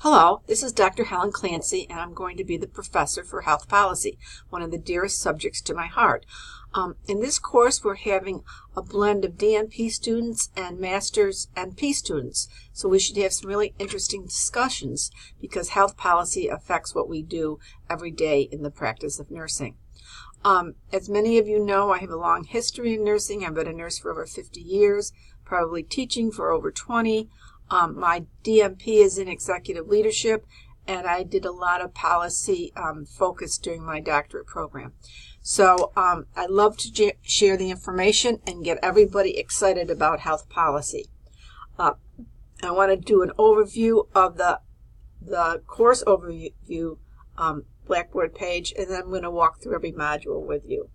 Hello, this is Dr. Helen Clancy, and I'm going to be the professor for health policy, one of the dearest subjects to my heart. In this course, we're having a blend of DNP students and Master's NP students, so we should have some really interesting discussions because health policy affects what we do every day in the practice of nursing. As many of you know, I have a long history in nursing. I've been a nurse for over 50 years, probably teaching for over 20. My DNP is in executive leadership, and I did a lot of policy focus during my doctorate program. So I love to share the information and get everybody excited about health policy. I want to do an overview of the course overview Blackboard page, and then I'm going to walk through every module with you.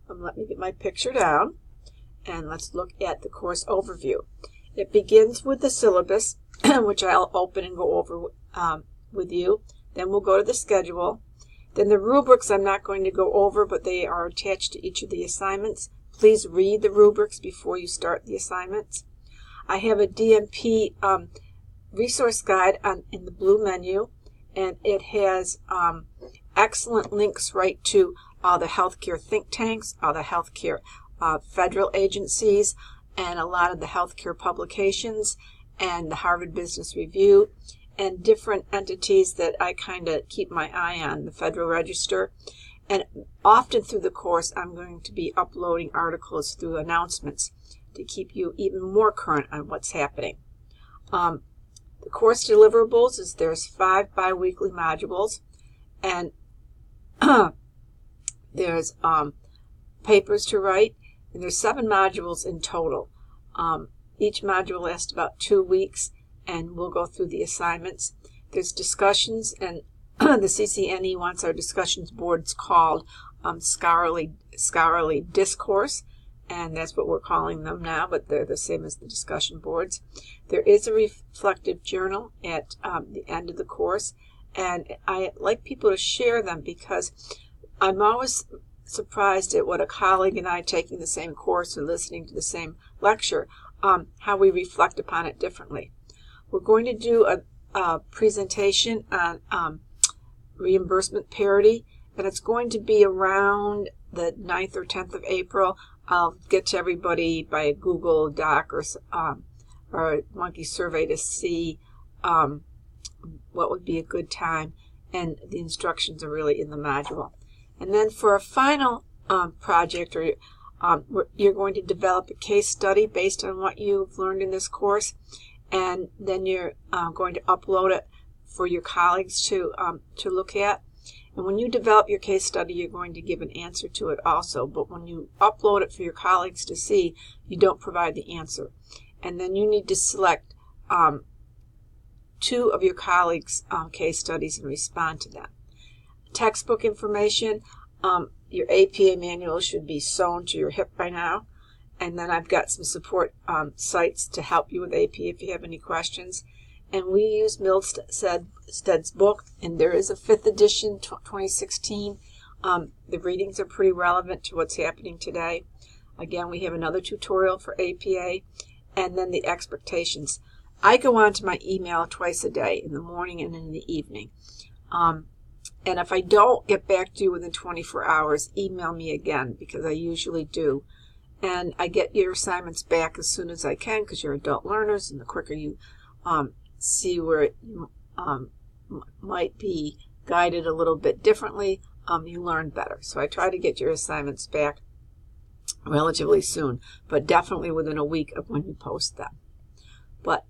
Let me get my picture down, and let's look at the course overview. It begins with the syllabus, which I'll open and go over with you. Then we'll go to the schedule. Then the rubrics I'm not going to go over, but they are attached to each of the assignments. Please read the rubrics before you start the assignments. I have a DNP resource guide in the blue menu, and it has excellent links right to all the healthcare think tanks, all the healthcare federal agencies, and a lot of the healthcare publications and the Harvard Business Review and different entities that I kind of keep my eye on, the Federal Register. And often through the course, I'm going to be uploading articles through announcements to keep you even more current on what's happening. The course deliverables is there's 5 biweekly modules, and there's papers to write, and there's 7 modules in total. Each module lasts about 2 weeks, and we'll go through the assignments. There's discussions, and the CCNE wants our discussions boards called scholarly discourse, and that's what we're calling them now, but they're the same as the discussion boards. There is a reflective journal at the end of the course, and I like people to share them because I'm always surprised at what a colleague and I taking the same course or listening to the same lecture, how we reflect upon it differently. We're going to do a presentation on reimbursement parity, and it's going to be around the 9th or 10th of April. I'll get to everybody by a Google Doc or a monkey survey to see what would be a good time, and the instructions are really in the module. And then for a final project, you're going to develop a case study based on what you've learned in this course, and then you're going to upload it for your colleagues to look at. And when you develop your case study, you're going to give an answer to it also. But when you upload it for your colleagues to see, you don't provide the answer. And then you need to select 2 of your colleagues' case studies and respond to them. Textbook information, your APA manual should be sewn to your hip by now. And then I've got some support sites to help you with APA if you have any questions. And we use Milsted's book, and there is a 5th edition, 2016. The readings are pretty relevant to what's happening today. Again, we have another tutorial for APA, and then the expectations. I go on to my email twice a day, in the morning and in the evening. And if I don't get back to you within 24 hours, email me again, because I usually do. And I get your assignments back as soon as I can, because you're adult learners, and the quicker you see where you might be guided a little bit differently, you learn better. So I try to get your assignments back relatively soon, but definitely within a week of when you post them. But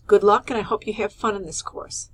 good luck, and I hope you have fun in this course.